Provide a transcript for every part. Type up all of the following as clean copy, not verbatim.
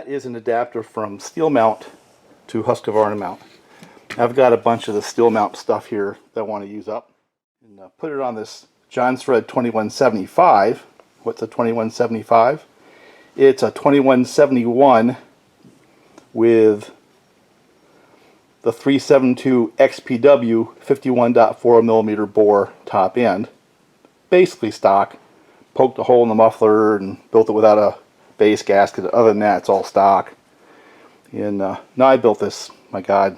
is an adapter from steel mount to Husqvarna mount. I've got a bunch of the steel mount stuff here that I want to use up. And put it on this Jonsered 2175. What's a 2175? It's a 2171 with the 372 XPW 51.4 millimeter bore top end. Basically stock. Poked a hole in the muffler and built it without a base gasket. Other than that, it's all stock. And now I built this, my God,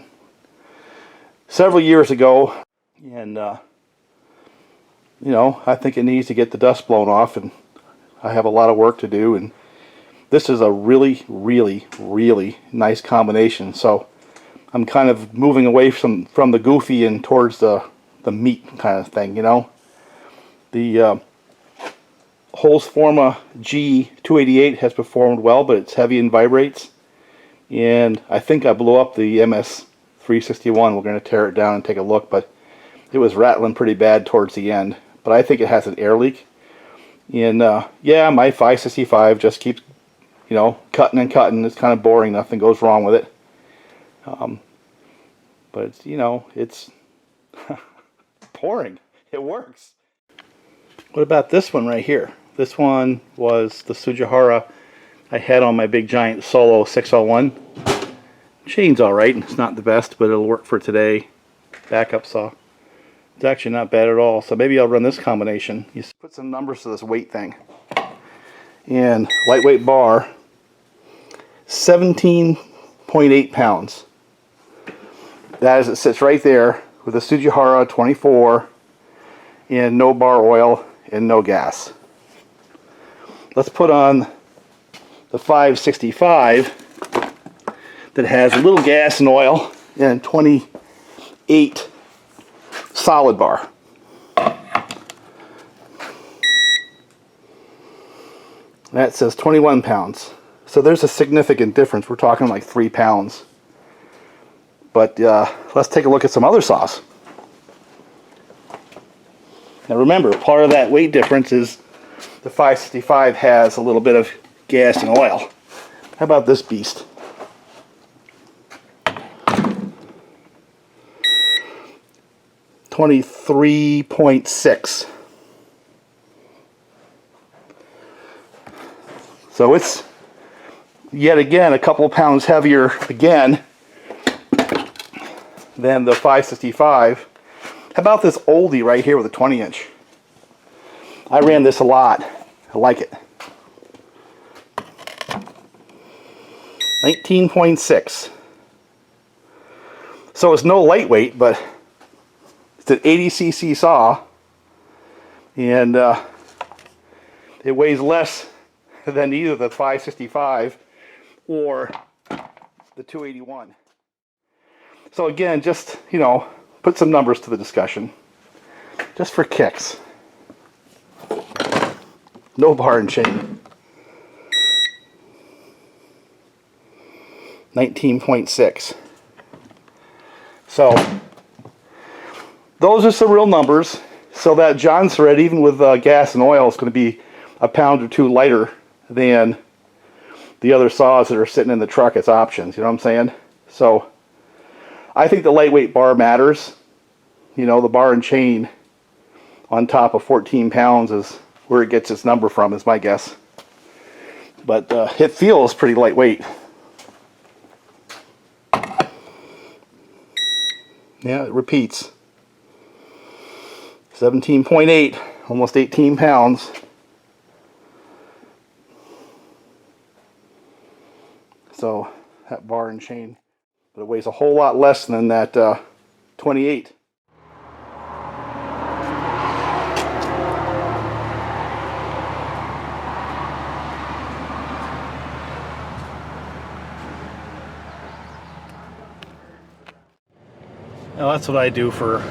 several years ago. And you know, I think it needs to get the dust blown off, and I have a lot of work to do. And this is a really, really, really nice combination. So I'm kind of moving away from the goofy and towards the meat kind of thing, you know. The Husqvarna G288 has performed well, but it's heavy and vibrates. And I think I blew up the MS361. We're going to tear it down and take a look, but it was rattling pretty bad towards the end. But I think it has an air leak. And yeah, my 565 just keeps, you know, cutting and cutting. It's kind of boring. Nothing goes wrong with it. But it's, you know, it's boring. It works. What about this one right here? This one was the Sujihara I had on my big giant Solo 601. Chain's alright. It's not the best, but it'll work for today. Backup saw. It's actually not bad at all. So maybe I'll run this combination. You put some numbers to this weight thing. And lightweight bar, 17.8 pounds. That as it sits right there with a Sujihara 24 and no bar oil and no gas. Let's put on the 565 that has a little gas and oil and 28 solid bar. That says 21 pounds. So there's a significant difference. We're talking like 3 pounds. But let's take a look at some other saws. Now remember, part of that weight difference is the 565 has a little bit of gas and oil. How about this beast? $23.6. So it's yet again a couple pounds heavier again than the 565. How about this oldie right here with a 20-inch? I ran this a lot. I like it. 19.6. So it's no lightweight, but it's an 80cc saw, and it weighs less than either the 565 or the 281. So again, just, you know, put some numbers to the discussion, just for kicks. No bar and chain. 19.6. So those are some real numbers. So that Jonsered, even with gas and oil, is going to be a pound or two lighter than the other saws that are sitting in the truck as options. You know what I'm saying? So I think the lightweight bar matters. You know, the bar and chain on top of 14 pounds is where it gets its number from, is my guess. But it feels pretty lightweight. Yeah, it repeats. 17.8, almost 18 pounds. So that bar and chain, but it weighs a whole lot less than that 28. Now that's what I do for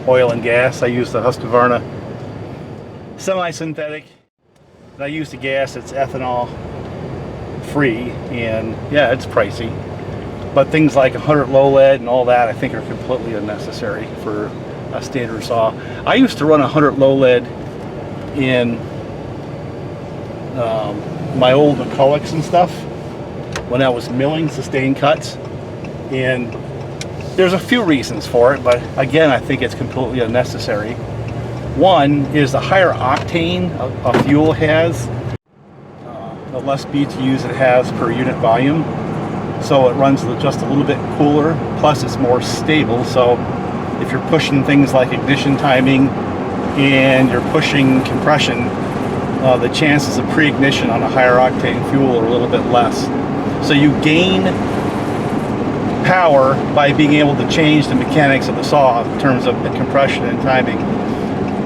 oil and gas. I use the Husqvarna semi-synthetic. I use the gas that's ethanol free, and yeah, it's pricey. But things like 100 low lead and all that, I think, are completely unnecessary for a standard saw. I used to run 100 low lead in my old McCullochs and stuff, when I was milling sustained cuts. And there's a few reasons for it, but again, I think it's completely unnecessary. One is the higher octane a fuel has, the less BTUs it has per unit volume. So it runs just a little bit cooler, plus it's more stable. So if you're pushing things like ignition timing and you're pushing compression, the chances of pre-ignition on a higher octane fuel are a little bit less. So you gain power by being able to change the mechanics of the saw in terms of the compression and timing,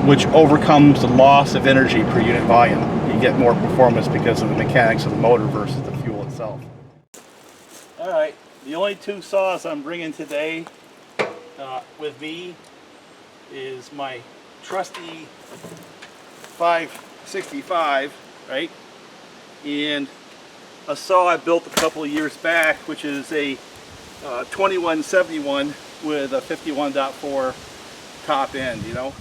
which overcomes the loss of energy per unit volume. You get more performance because of the mechanics of the motor versus the fuel itself. All right, the only two saws I'm bringing today with me is my trusty 565, right? And a saw I built a couple of years back, which is a 2171 with a 51.4 top end, you know?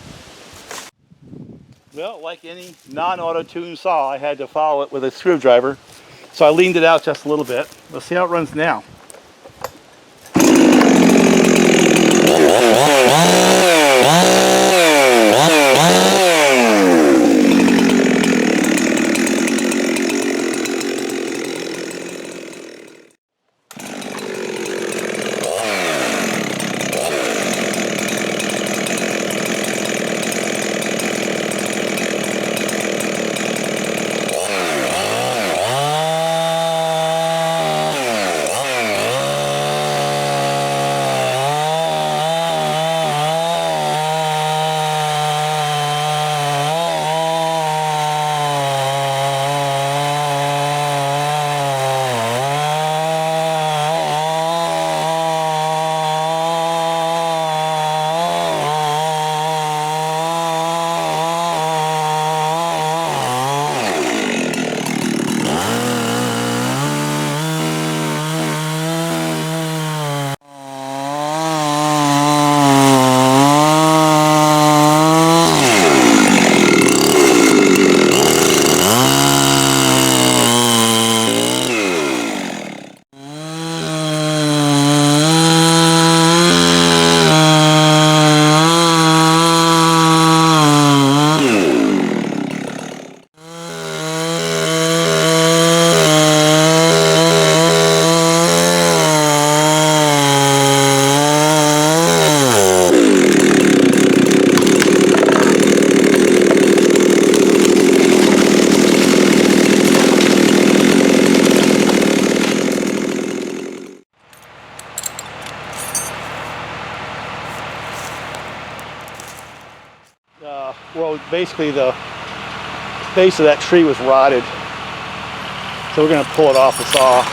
Well, like any non-auto-tune saw, I had to follow it with a screwdriver. So I leaned it out just a little bit. Let's see how it runs now. Well, basically the base of that tree was rotted, so we're going to pull it off the saw.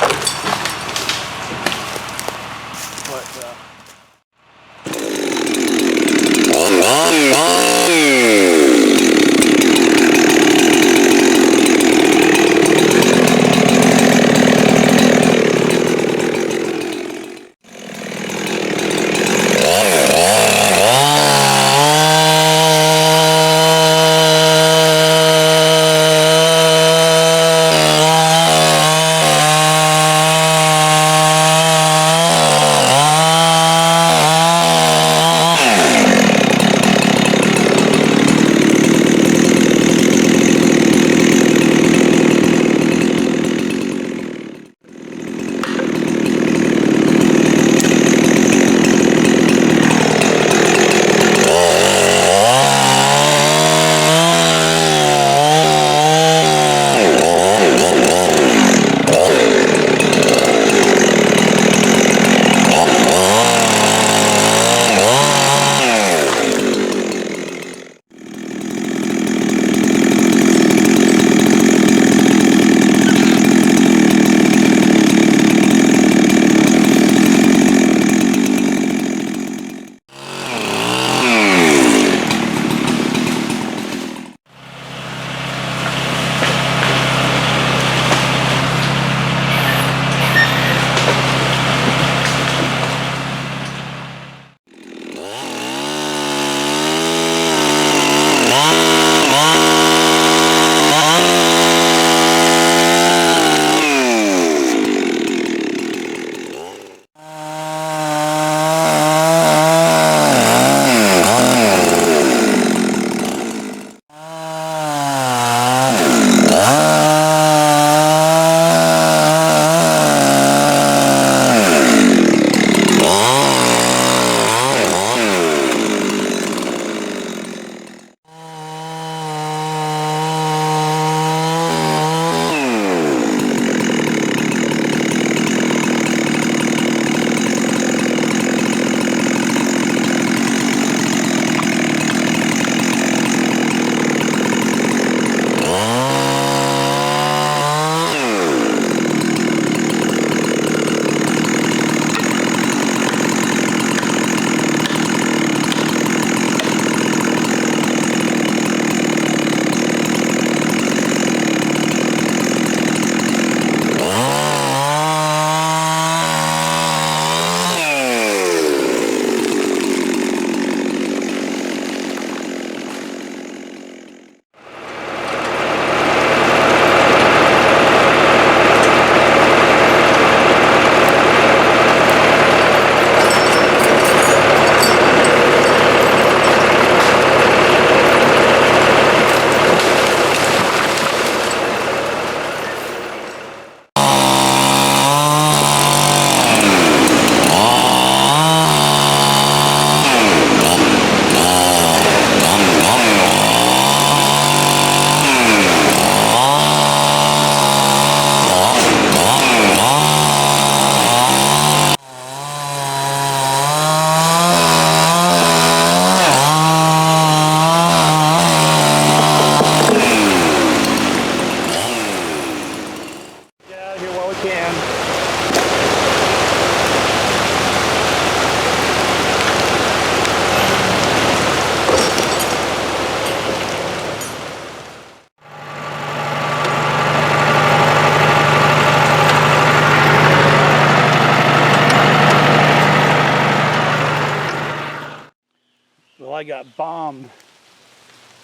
I got bombed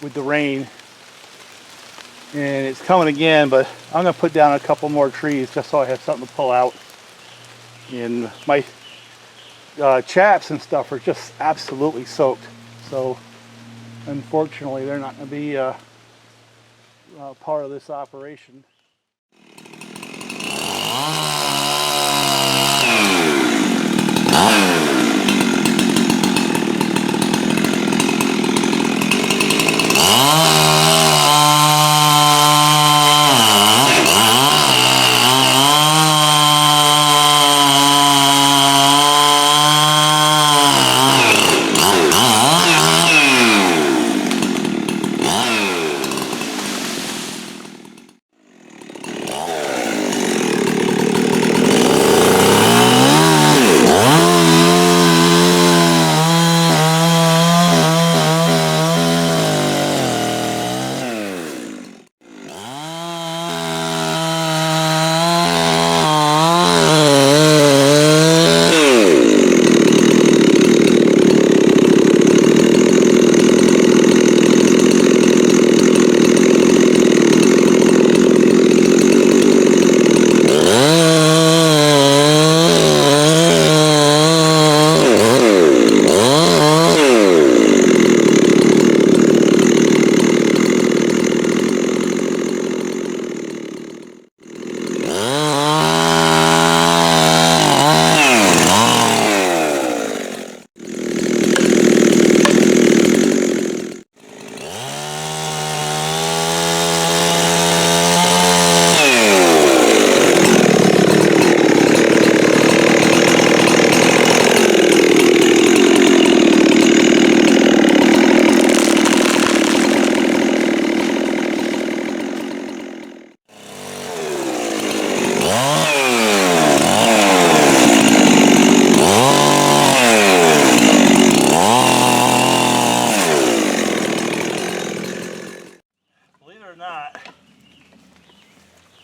with the rain. And it's coming again, but I'm going to put down a couple more trees just so I have something to pull out. And my chaps and stuff are just absolutely soaked. So unfortunately, they're not going to be part of this operation.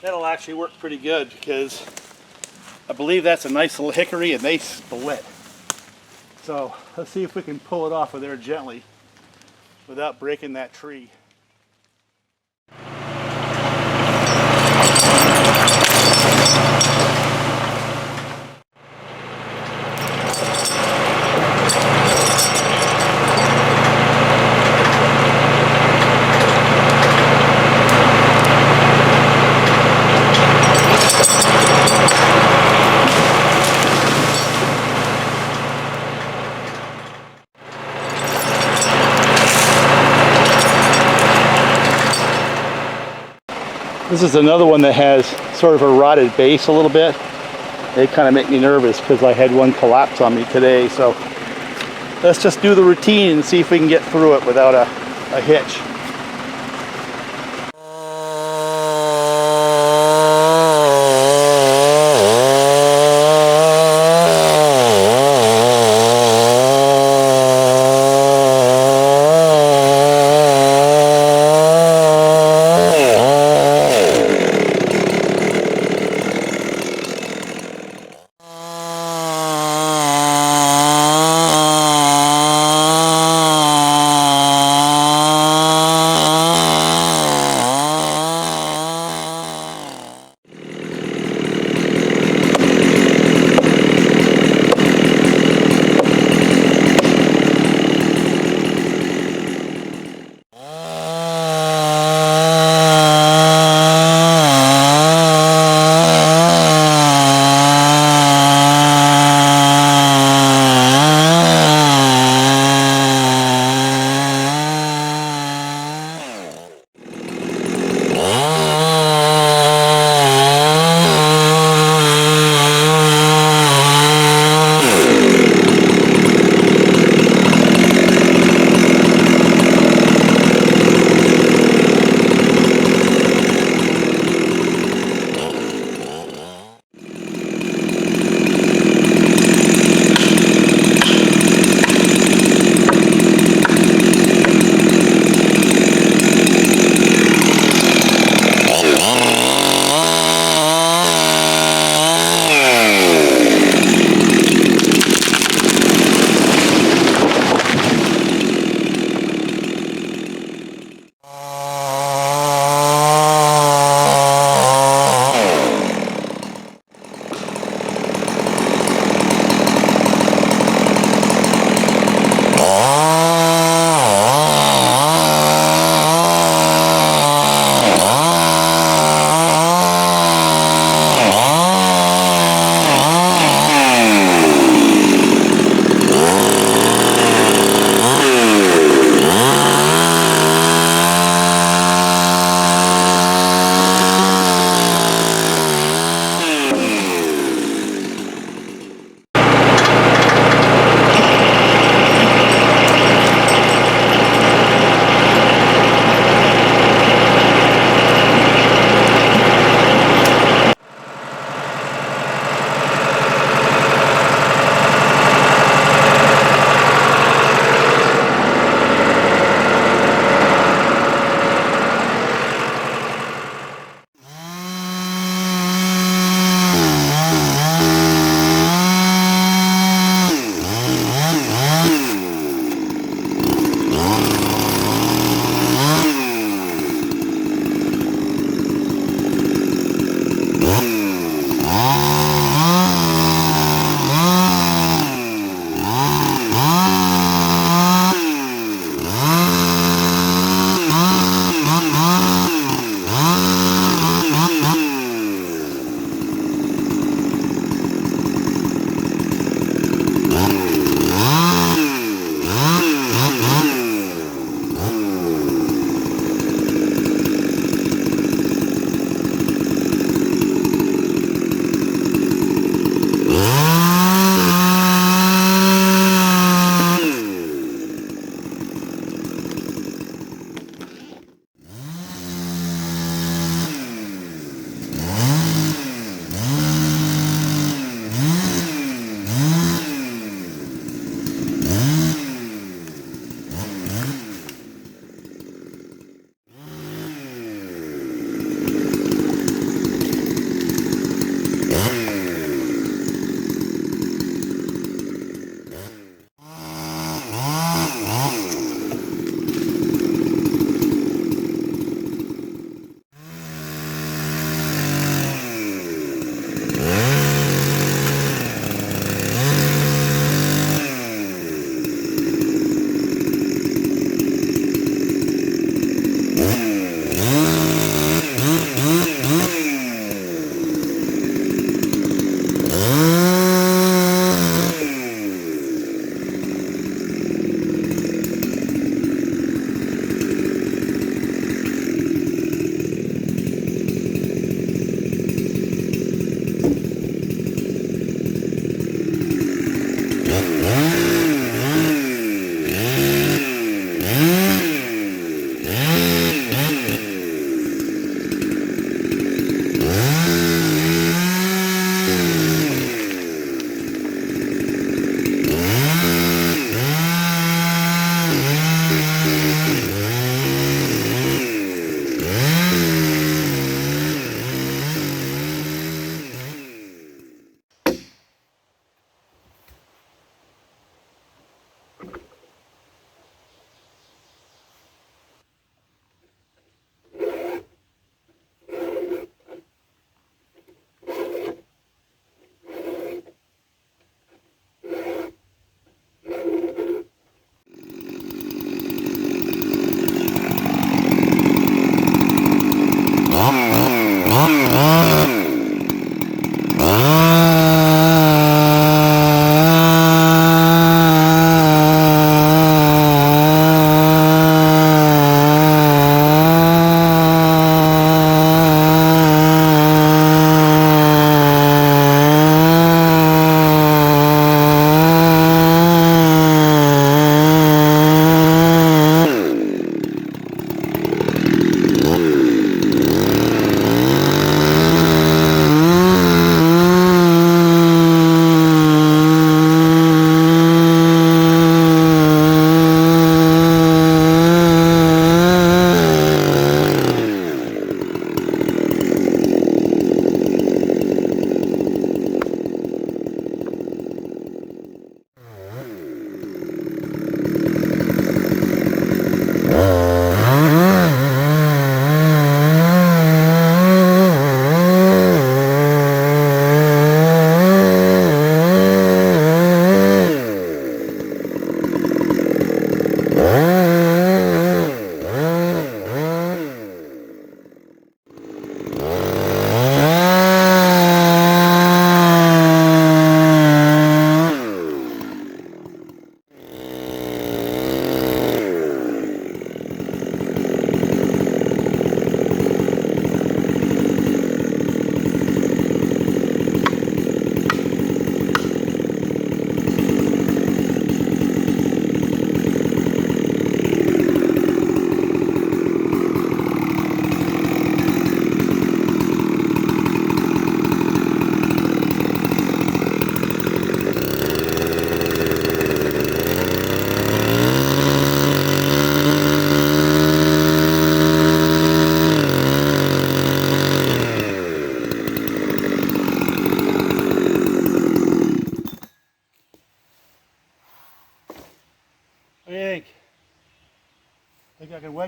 That'll actually work pretty good because I believe that's a nice little hickory and they split. So let's see if we can pull it off of there gently without breaking that tree. This is another one that has sort of a rotted base a little bit. They kind of make me nervous because I had one collapse on me today. So let's just do the routine and see if we can get through it without a hitch.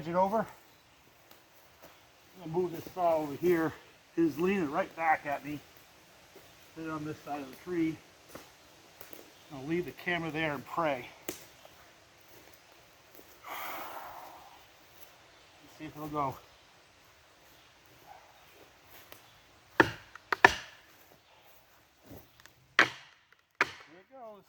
edge it over. I'm gonna move this saw over here. It's leaning right back at me. Put it on this side of the tree. I'll leave the camera there and pray. Let's see if it'll go. There it goes.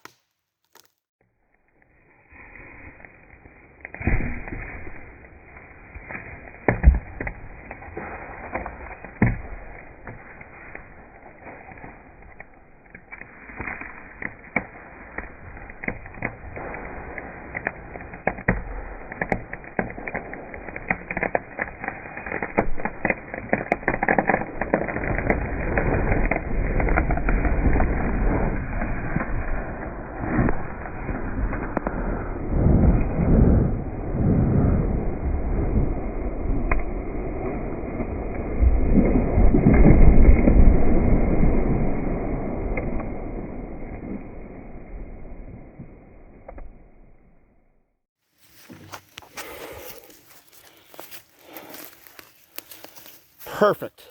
Perfect.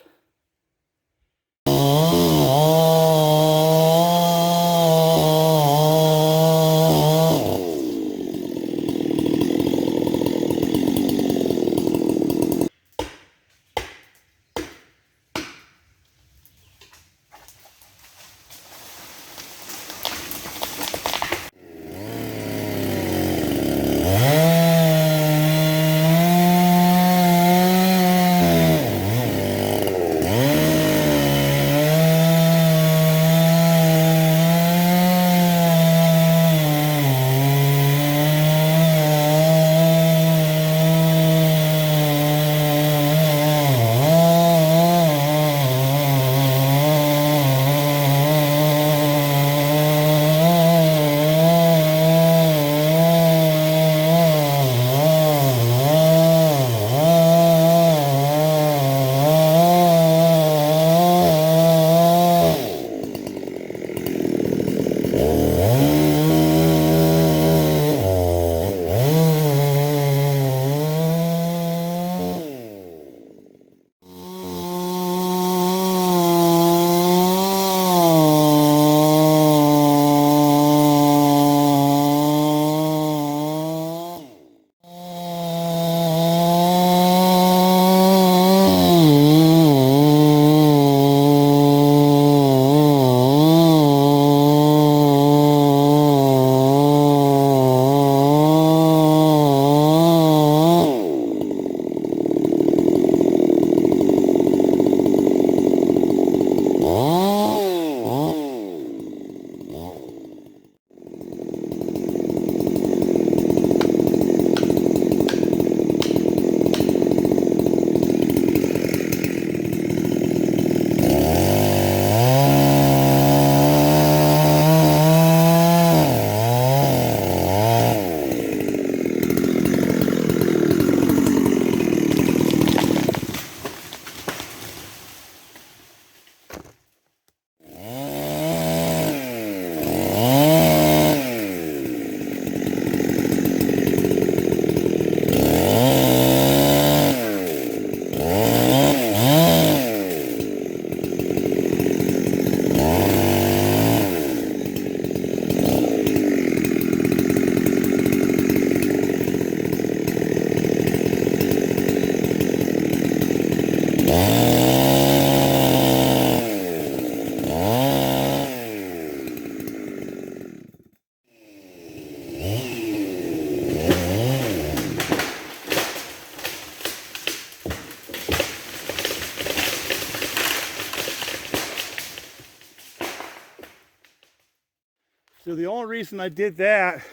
So the only reason I did that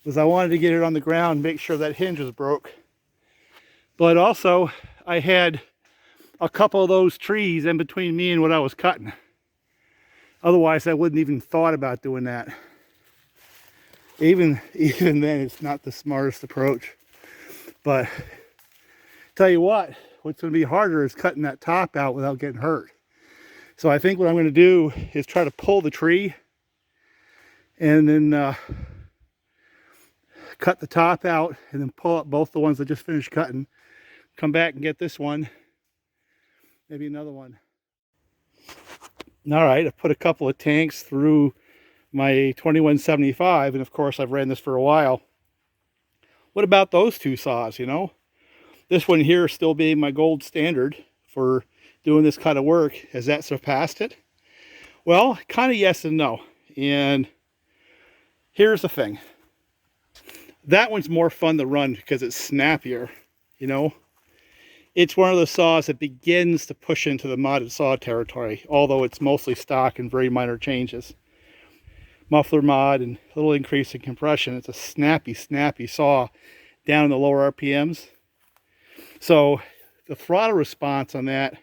was I wanted to get it on the ground, make sure that hinge was broke. But also I had a couple of those trees in between me and what I was cutting. Otherwise I wouldn't even thought about doing that. Even then it's not the smartest approach. But tell you what, what's going to be harder is cutting that top out without getting hurt. So I think what I'm going to do is try to pull the tree and then cut the top out and then pull up both the ones I just finished cutting. Come back and get this one, maybe another one. All right, I put a couple of tanks through my 2175, and of course I've ran this for a while. What about those two saws, you know? This one here still being my gold standard for doing this kind of work. Has that surpassed it? Well, kind of yes and no. And here's the thing. That one's more fun to run because it's snappier, you know? It's one of the saws that begins to push into the modded saw territory, although it's mostly stock and very minor changes. Muffler mod and a little increase in compression. It's a snappy saw down in the lower RPMs. So the throttle response on that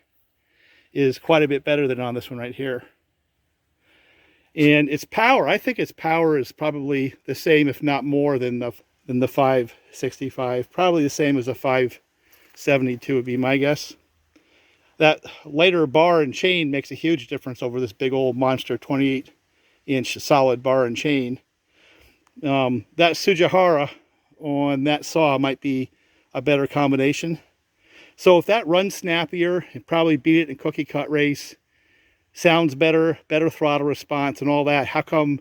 is quite a bit better than on this one right here. And its power, I think its power is probably the same, if not more than the 565. Probably the same as a 572 would be my guess. That lighter bar and chain makes a huge difference over this big old monster 28-inch solid bar and chain. That Sujihara on that saw might be a better combination. So if that runs snappier, it probably beat it in a cookie cut race, sounds better, better throttle response and all that, how come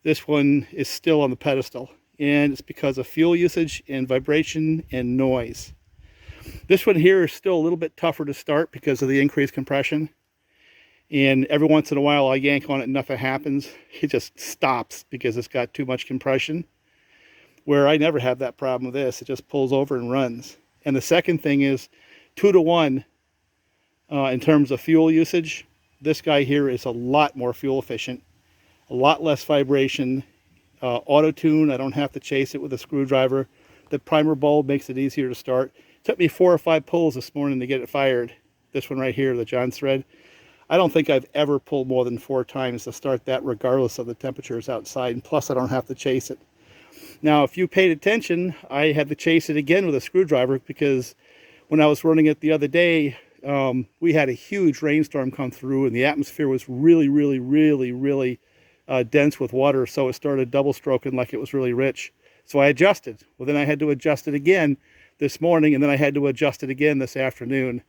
this one is still on the pedestal? And it's because of fuel usage and vibration and noise. This one here is still a little bit tougher to start because of the increased compression. And every once in a while I yank on it and nothing happens. It just stops because it's got too much compression. Where I never have that problem with this. It just pulls over and runs. And the second thing is 2-to-1 in terms of fuel usage. This guy here is a lot more fuel efficient, a lot less vibration. Auto tune, I don't have to chase it with a screwdriver. The primer bulb makes it easier to start. It took me 4 or 5 pulls this morning to get it fired. This one right here, the Jonsered. I don't think I've ever pulled more than 4 times to start that, regardless of the temperatures outside. And plus I don't have to chase it. Now, if you paid attention, I had to chase it again with a screwdriver because when I was running it the other day, we had a huge rainstorm come through and the atmosphere was really dense with water, so it started double stroking like it was really rich. So I adjusted. Well, then I had to adjust it again this morning, and then I had to adjust it again this afternoon.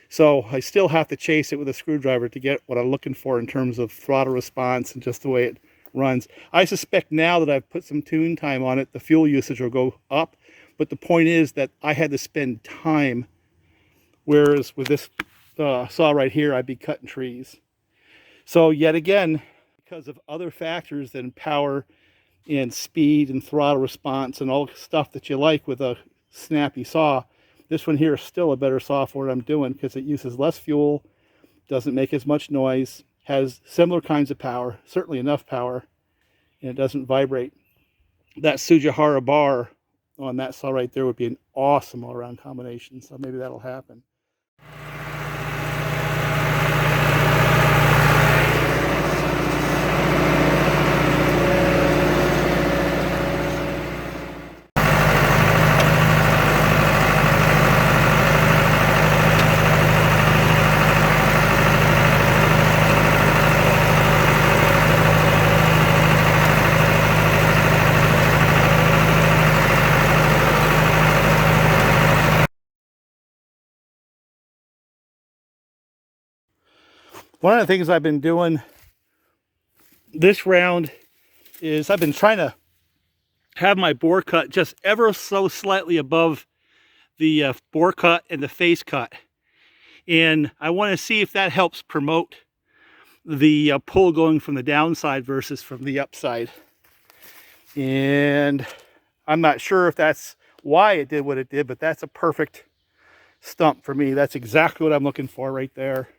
So I still have to chase it with a screwdriver to get what I'm looking for in terms of throttle response and just the way it runs. I suspect now that I've put some tune time on it, the fuel usage will go up. But the point is that I had to spend time, whereas with this saw right here, I'd be cutting trees. So yet again, because of other factors than power and speed and throttle response and all the stuff that you like with a snappy saw, this one here is still a better saw for what I'm doing because it uses less fuel, doesn't make as much noise, has similar kinds of power, certainly enough power, and it doesn't vibrate. That Sujihara bar on that saw right there would be an awesome all-around combination, so maybe that'll happen. One of the things I've been doing this round is I've been trying to have my bore cut just ever so slightly above the bore cut and the face cut. And I want to see if that helps promote the pull going from the downside versus from the upside. And I'm not sure if that's why it did what it did, but that's a perfect stump for me. That's exactly what I'm looking for right there.